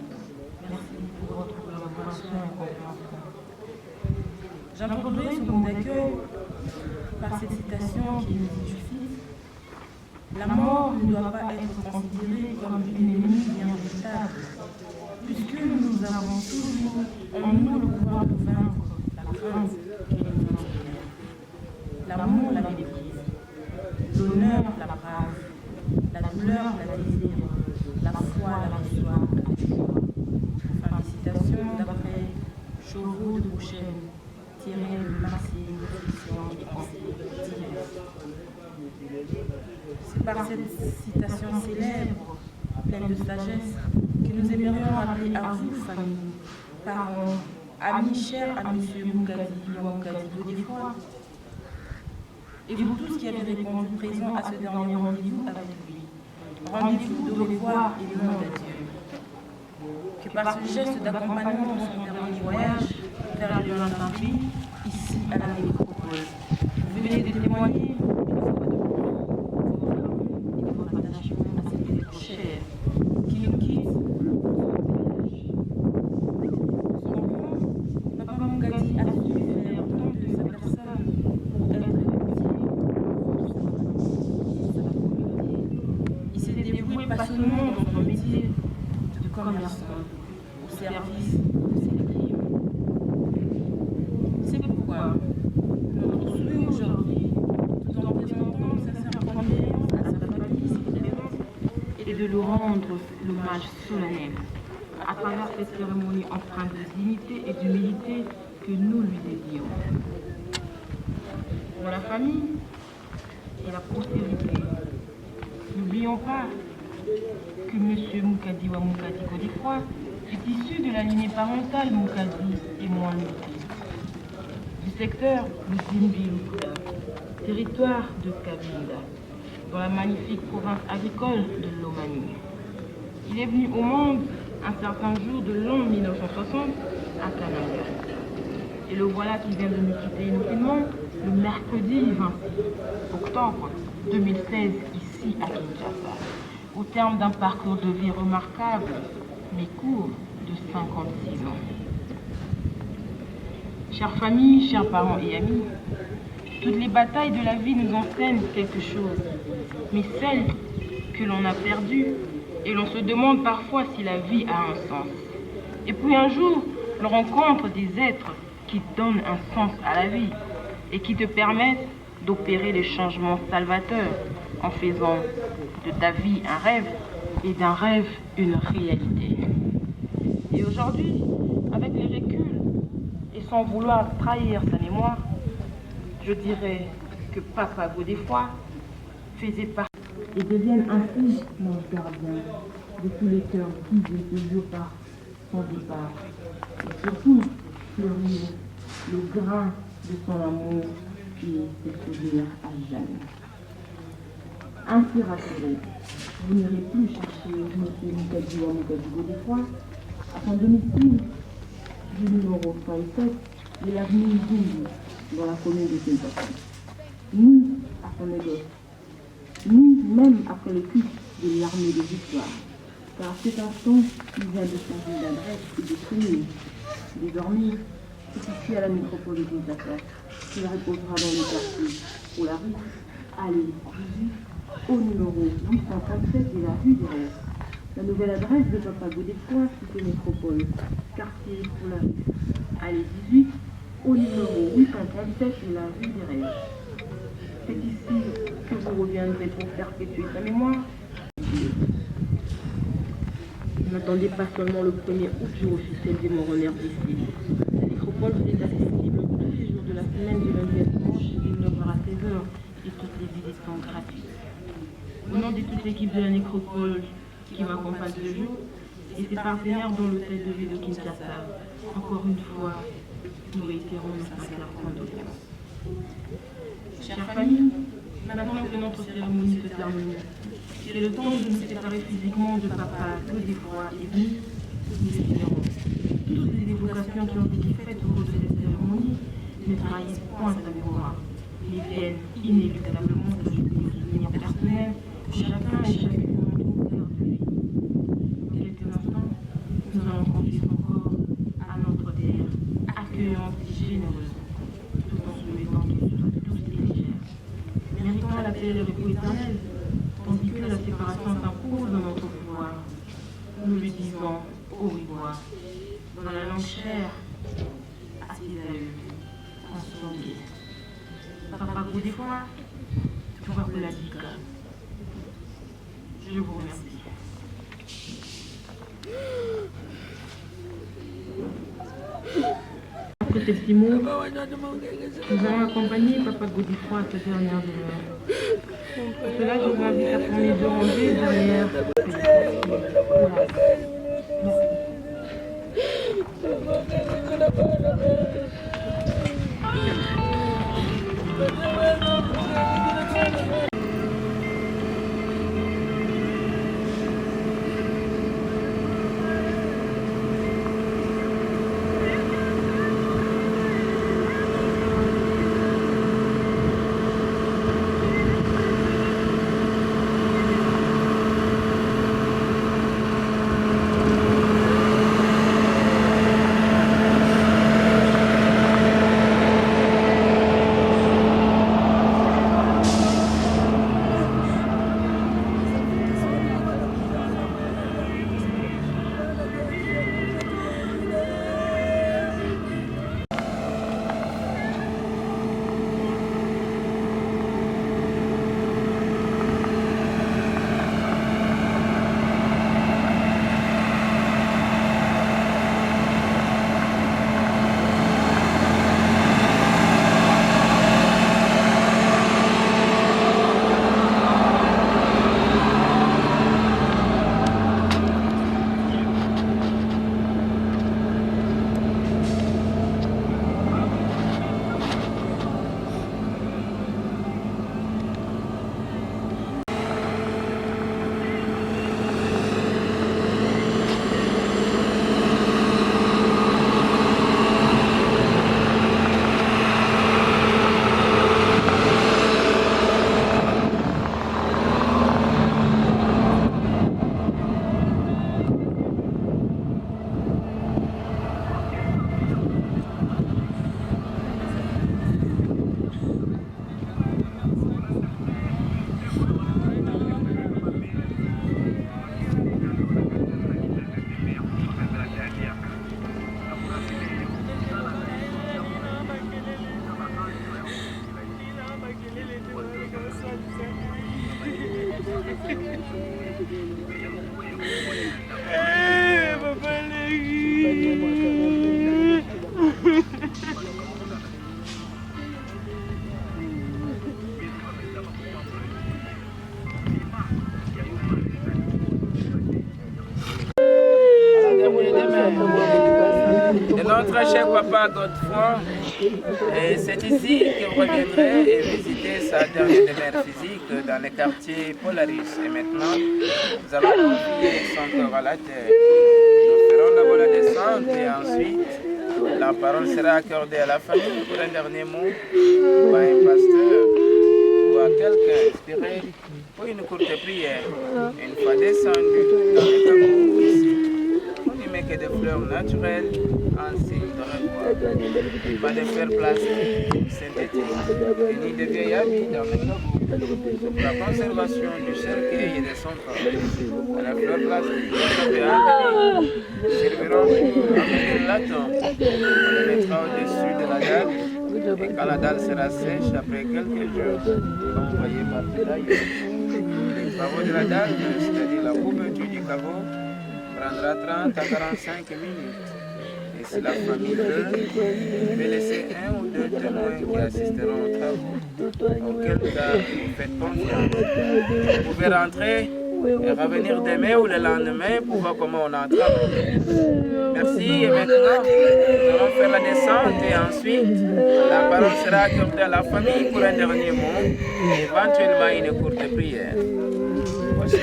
Merci pour votre collaboration et compréhension. J'introduirai ce mot d'accueil par cette citation qui nous dit justice. La mort ne doit pas être considérée comme une ennemie bien redoutable, puisque nous avons toujours en nous le pouvoir de vaincre la crainte et l'ennemi. L'amour la méprise, l'honneur la brave, la douleur la désire, la foi la reçoit à joie. Fin de citation d'après Chauveau de Bouchène, tiré de Marseille, réflexion et pensées diverses. C'est par cette citation célèbre pleine de sagesse que nous aimerions rappeler à vous, famille, parents, amis chers à M. Moukadi Godefroy, et vous tous qui avez répondu présent à ce dernier rendez-vous avec lui. Rendez-vous de revoir et de nom d'adieu. Que par ce geste d'accompagnement dans son dernier voyage vers le lointain pays, ici à la nécropole, vous venez de témoigner de votre attachement à cette terre chère qui nous quitte. Son papa Moukadi a su faire tant de sa personne pour être il s'est dévoué passionnément dans son métier de commerçant au service de ses clients. C'est pourquoi notre souhait aujourd'hui, tout en présentant sa sincère condoléance à sa famille si présente, est de lui rendre l'hommage solennel à travers cette cérémonie empreinte de dignité et d'humilité que nous lui dédions. Pour la famille et la postérité, n'oublions pas que M. Moukadi Godefroy est issu de la lignée parentale Moukadi et Mohamed, du secteur de Zimbi-Loukouda, territoire de Kabinda, dans la magnifique province agricole de l'Omanie. Il est venu au monde un certain jour de l'an 1960 à Kananga. Et le voilà qui vient de nous quitter inutilement le mercredi 26 octobre 2016 ici à Kinshasa, au terme d'un parcours de vie remarquable, mais court, de 56 ans. Chères familles, chers parents et amis, toutes les batailles de la vie nous enseignent quelque chose, mais celles que l'on a perdues, et l'on se demande parfois si la vie a un sens. Et puis un jour, l'on rencontre des êtres qui donnent un sens à la vie et qui te permettent d'opérer les changements salvateurs en faisant de ta vie un rêve et d'un rêve une réalité. Et aujourd'hui, avec les reculs et sans vouloir trahir sa mémoire, je dirais que Papa Godefroy faisait partie et devienne ainsi l'ange gardien de tous les cœurs guidés toujours par son départ. Et surtout, fleurir le grain de son amour et ses souvenirs à jamais. Ainsi rassuré, vous n'irez plus chercher M. Moukadi Godefroy à son domicile du numéro 37 de l'avenue Zumbi, dans la commune de Kinshasa, ni à son négoce, ni même après le culte de l'armée de victoire, car à cet instant, il vient de changer d'adresse et de commune. Désormais, c'est ici à la métropole de Kinshasa qu'il reposera dans le quartier pour la rue Allée 18, au numéro 837 de la rue des Rêves. La nouvelle adresse de Papa Godefroy, cité métropole, quartier pour la rue Allée 18, au numéro 837 de la rue des Rêves. C'est ici que vous reviendrez pour perpétuer sa mémoire. N'attendez pas seulement le 1er août, jour officiel des moronaires d'ici. La nécropole est accessible tous les jours de la semaine, du lundi à dimanche, de 9h à 16h, et toutes les visites sont gratuites. Au nom de toute l'équipe de la nécropole qui m'accompagne ce jour, et ses partenaires dans l'hôtel de ville de Kinshasa, encore une fois, nous réitérons nos sincères condoléances. Chère famille, maintenant que notre cérémonie se termine, c'est le temps de nous séparer physiquement de Papa Godefroy et venu, nous espérons. Toutes les évocations qui ont été faites au cours de cette cérémonie ne trahissent point sa mémoire, mais viennent inéluctablement s'ajouter aux souvenirs personnels de chacun et chacune d'entre nous cœur de lui. Dans quelques instants, nous allons conduire encore à notre terre, accueillante et généreuse, tout en souhaitant qu'elle soit douce et légère. Méritons la paix et le repos éternel, tandis que la séparation s'impose dans notre pouvoir. Nous lui disons au revoir, dans la langue chère à ses aïeux, en son guet. Papa Godefroy, Touba Koladika. Je vous remercie. Après ces petits mots, nous allons accompagner Papa Godefroy à sa dernière demeure. Pour cela, je vous invite à prendre les deux rangées derrière. Notre cher papa Godefroy, c'est ici qu'il reviendrait et visiter sa dernière demeure physique dans le quartier Polaris. Et maintenant, nous allons confier son corps à la terre. Nous ferons d'abord la descente et ensuite, la parole sera accordée à la famille pour un dernier mot, ou à un pasteur, ou à quelqu'un inspiré pour une courte prière. Une fois descendu dans le caveau ici, on n'y met que des fleurs naturelles en signe de revoir. Pas de fer plastique, synthétique, ni de vieilles habits dans le caveau. Pour la conservation du cercueil et de son corps. La fleur plastique serviront à amener la tombe. On le mettra au-dessus de la dalle. Et quand la dalle sera sèche, après quelques jours, comme vous voyez partout d'ailleurs, les travaux de la dalle, c'est-à-dire la couverture du caveau, prendra 30 à 45 minutes. Et si la famille veut, je vais laisser un ou deux témoins qui assisteront aux travaux. Auquel cas, vous faites confiance. Vous pouvez rentrer et revenir demain ou le lendemain pour voir comment on a travaillé. Merci. Et maintenant, nous allons faire la descente et ensuite, la parole sera accordée à la famille pour un dernier mot et éventuellement une courte prière. Voici.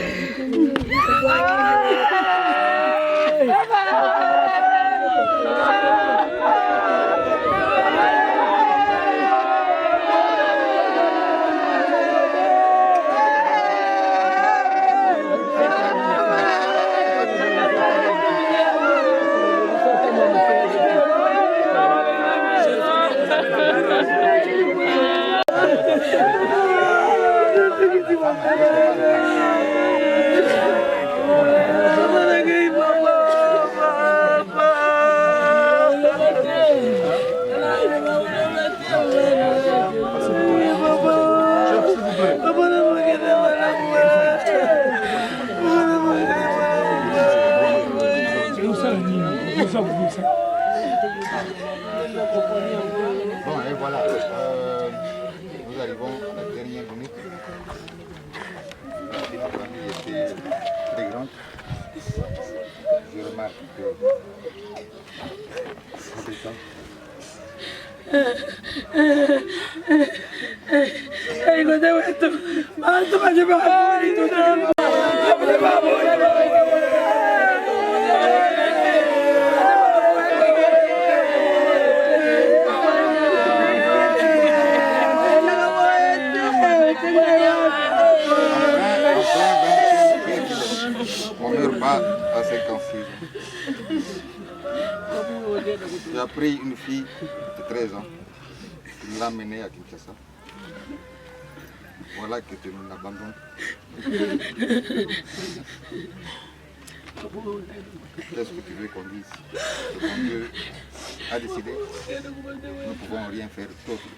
Bon, et voilà. Nous arrivons à la dernière minute. La famille était très grande. Je remarque que c'est ça. On ne meurt pas à 56 ans. J'ai pris une fille de 13 ans, qui l'a menée à Kinshasa. Voilà que tu nous l'abandonnes. Qu'est-ce que tu veux qu'on dise? Le bon Dieu a décidé. Nous ne pouvons rien faire d'autre.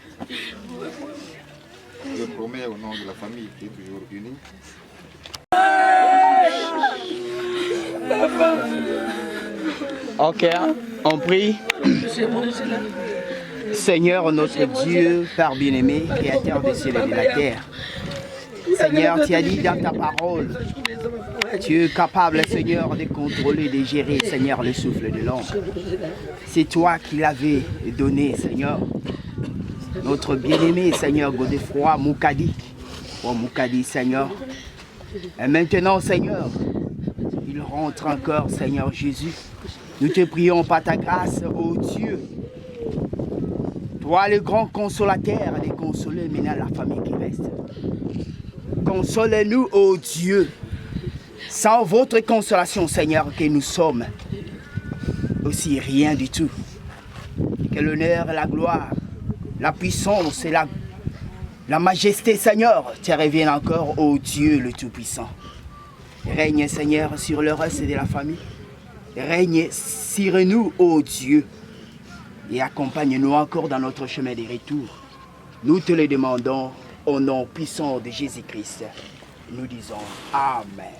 Je promets au nom de la famille qui est toujours unie. Ok, on prie. Seigneur notre Dieu, Père bien-aimé, Créateur des cieux et de la terre. Seigneur, tu as dit dans ta parole, tu es capable, Seigneur, de contrôler, de gérer, Seigneur, le souffle de l'homme. C'est toi qui l'avais donné, Seigneur. Notre bien-aimé, Seigneur Godefroy Moukadi. Oh Moukadi, Seigneur. Et maintenant, Seigneur, il rentre encore, Seigneur Jésus. Nous te prions par ta grâce, ô Dieu. Toi, le grand consolateur, de consoler maintenant la famille qui reste. Console-nous, ô Dieu. Sans votre consolation, Seigneur, que nous sommes aussi rien du tout. Que l'honneur, la gloire, la puissance et la majesté, Seigneur, te reviennent encore, ô Dieu le Tout-Puissant. Règne, Seigneur, sur le reste de la famille. Règne sur nous, ô Dieu. Et accompagne-nous encore dans notre chemin de retour. Nous te le demandons au nom puissant de Jésus-Christ. Nous disons Amen.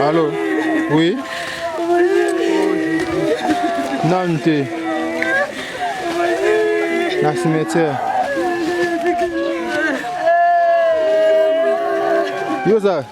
Allô? Oui? Nantes. Dans le cimetière. Yosa.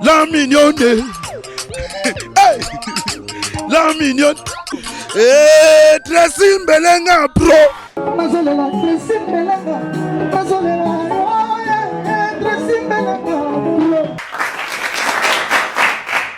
La mignonne, hey, la mignonne, Tracy Mbelenga pro.